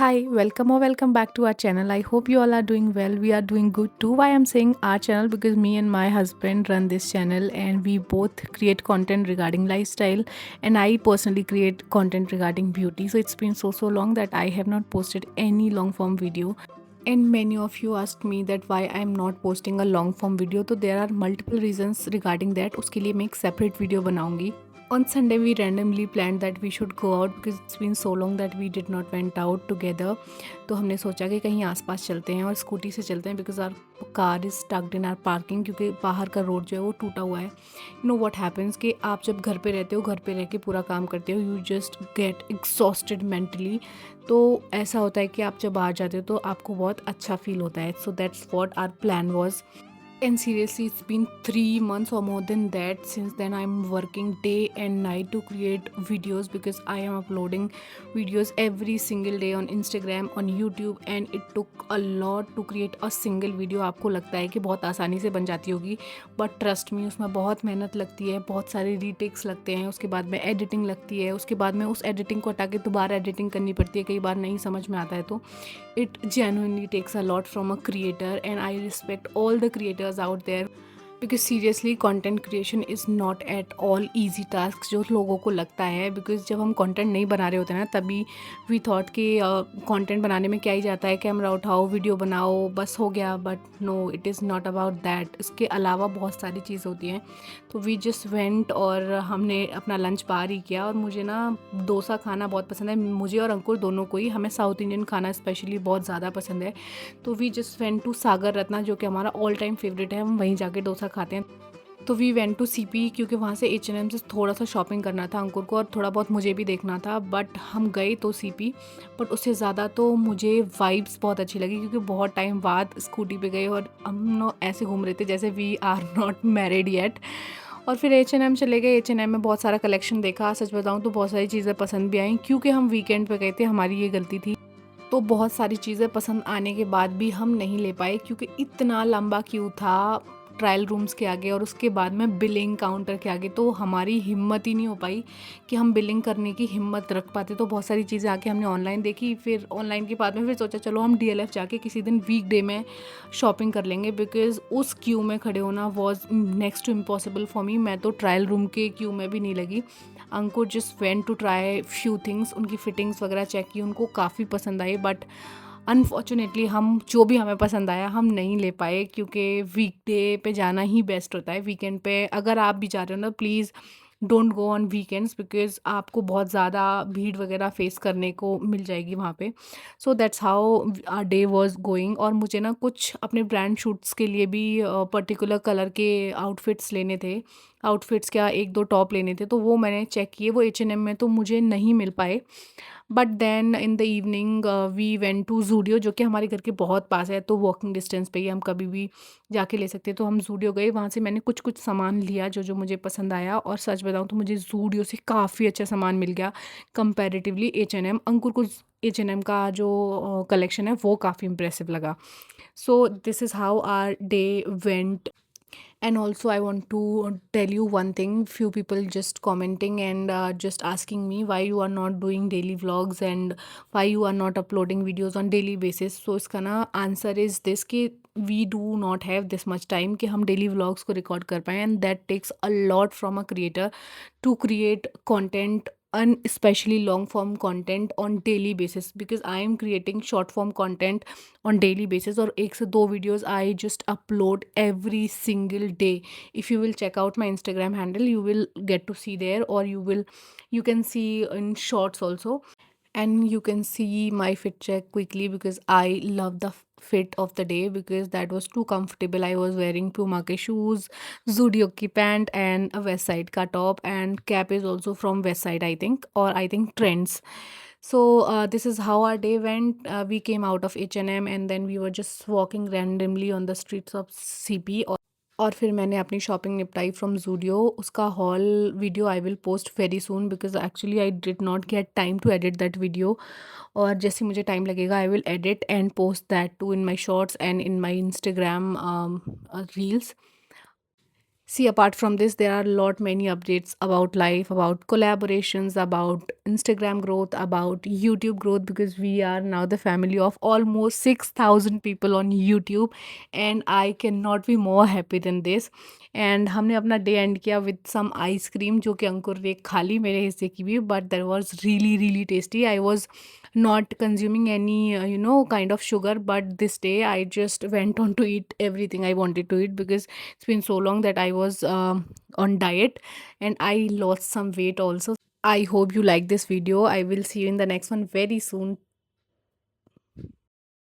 Hi, welcome or welcome back to our channel. I hope you all are doing well. We are doing good too. Why I'm saying our channel because me and my husband run this channel and we both create content regarding lifestyle and I personally create content regarding beauty. So it's been so long that I have not posted any long form video. And many of you asked me that why I'm not posting a long form video. So there are multiple reasons regarding that. उसके लिए मैं एक separate video बनाऊंगी. On Sunday, we randomly planned that we should go out because it's been so long that we did not went out together. तो हमने सोचा कि कहीं आसपास चलते हैं और स्कूटी से चलते हैं because our car is stuck in our parking क्योंकि बाहर का रोड जो है वो टूटा हुआ है. यू नो व्हाट हैपेंस कि आप जब घर पे रहते हो, घर पे रह के पूरा काम करते हो, you just get exhausted mentally. तो ऐसा होता है कि आप जब बाहर जाते हो तो आपको बहुत अच्छा फील होता है. So that's what our plan was. And seriously, it's been 3 months or more than that. Since then, I'm working day and night to create videos because I am uploading videos every single day on Instagram, on YouTube, and it took a lot to create a single video. आपको लगता है कि बहुत आसानी से बन जाती होगी, बट ट्रस्ट मी उसमें बहुत मेहनत लगती है, बहुत सारे रीटेक्स लगते हैं, उसके बाद में एडिटिंग लगती है, उसके बाद में उस एडिटिंग को हटा के दोबारा एडिटिंग करनी पड़ती है, कई बार नहीं समझ में आता है. तो it genuinely takes a lot from a creator and I respect all the creators out there because seriously content creation is not at all easy task जो लोगों को लगता है. बिकॉज जब हम कंटेंट नहीं बना रहे होते हैं ना तभी वी थॉट कि कंटेंट बनाने में क्या ही जाता है, कैमरा उठाओ, वीडियो बनाओ, बस हो गया. But no, it is not about that. इसके अलावा बहुत सारी चीज़ होती हैं. तो वी जस्ट वेंट और हमने अपना लंच बाहर ही किया. और मुझे ना डोसा खाना बहुत पसंद है, मुझे और अंकुर दोनों को ही. हमें साउथ इंडियन खाना स्पेशली बहुत ज़्यादा पसंद है. तो we just went to Sagar Ratna जो कि हमारा ऑल टाइम फेवरेट है. हम वहीं जाके डोसा खाते हैं. तो वी वेंट टू सीपी क्योंकि वहाँ से H&M से थोड़ा सा शॉपिंग करना था अंकुर को और थोड़ा बहुत मुझे भी देखना था. बट हम गए तो सीपी, बट उससे ज़्यादा तो मुझे वाइब्स बहुत अच्छी लगी क्योंकि बहुत टाइम बाद स्कूटी पे गए और हम लोग ऐसे घूम रहे थे जैसे we are not married yet. और फिर H&M चले गए. H&M में बहुत सारा कलेक्शन देखा. सच बताऊँ तो बहुत सारी चीज़ें पसंद भी आई क्योंकि हम वीकेंड पे गए थे, हमारी ये गलती थी. तो बहुत सारी चीज़ें पसंद आने के बाद भी हम नहीं ले पाए क्योंकि इतना लंबा क्यू था ट्रायल रूम्स के आगे और उसके बाद में बिलिंग काउंटर के आगे. तो हमारी हिम्मत ही नहीं हो पाई कि हम बिलिंग करने की हिम्मत रख पाते. तो बहुत सारी चीज़ें आके हमने ऑनलाइन देखी. फिर ऑनलाइन के बाद में फिर सोचा चलो हम DLF जाके किसी दिन वीकडे में शॉपिंग कर लेंगे बिकॉज़ उस क्यू में खड़े होना was next to impossible for me. मैं तो ट्रायल रूम के क्यू में भी नहीं लगी. Ankur just went to try few things, उनकी फिटिंग्स वगैरह चेक की, उनको काफ़ी पसंद आई. बट अनफॉर्चुनेटली हम जो भी हमें पसंद आया हम नहीं ले पाए क्योंकि वीकडे पे जाना ही बेस्ट होता है. वीकेंड पे अगर आप भी जा रहे हो ना, please don't go on weekends because आपको बहुत ज़्यादा भीड़ वगैरह फेस करने को मिल जाएगी वहाँ पे. So that's how our day was going. और मुझे ना कुछ अपने ब्रांड शूट्स के लिए भी पर्टिकुलर कलर के आउटफिट्स लेने थे. आउटफिट्स क्या, एक दो टॉप लेने थे. तो वो मैंने चेक किए, वो H&M में तो मुझे नहीं मिल पाए. But then in the evening we went to Zudio जो कि हमारे घर के बहुत पास है. तो वॉकिंग डिस्टेंस पे ही हम कभी भी जाके ले सकते हैं. तो हम ज़ूडियो गए, वहाँ से मैंने कुछ कुछ सामान लिया जो जो मुझे पसंद आया. और सच बताऊँ तो मुझे ज़ूडियो से काफ़ी अच्छा सामान मिल गया कंपैरेटिवली H&M. अंकुर को H&M का जो कलेक्शन है वो काफ़ी इम्प्रेसिव लगा. So this is how our day went. And also, I want to tell you one thing. Few people just commenting and just asking me why you are not doing daily vlogs and why you are not uploading videos on daily basis. So इसका ना answer is this कि we do not have this much time कि हम daily vlogs को record कर पाएँ, and that takes a lot from a creator to create content and especially long form content on daily basis because I am creating short form content on daily basis. और एक से दो videos I just upload every single day. If you will check out my Instagram handle, you will get to see there, or you can see in shorts also. And you can see my fit check quickly because I love the fit of the day because that was too comfortable. I was wearing Puma ke shoes, Zudio ki pant, and a West Side ka top, and cap is also from West Side, I think, or I think Trends. So this is how our day went. We came out of H&M and then we were just walking randomly on the streets of CP. और फिर मैंने अपनी shopping निपटाई from Zudio. उसका whole video I will post very soon because actually I did not get time to edit that video. और जैसे मुझे time लगेगा I will edit and post that too in my shorts and in my Instagram reels. See, apart from this, there are a lot many updates about life, about collaborations, about Instagram growth, about YouTube growth, because we are now the family of almost 6,000 people on YouTube, and I cannot be more happy than this. And हमने अपना day and किया with some ice cream जो कि अंकुर ने खा ली मेरे हिस्से की भी, but that was really really tasty. I was not consuming any kind of sugar, but this day I just went on to eat everything I wanted to eat, because it's been so long that I was on diet, and I lost some weight also. I hope you like this video. I will see you in the next one very soon.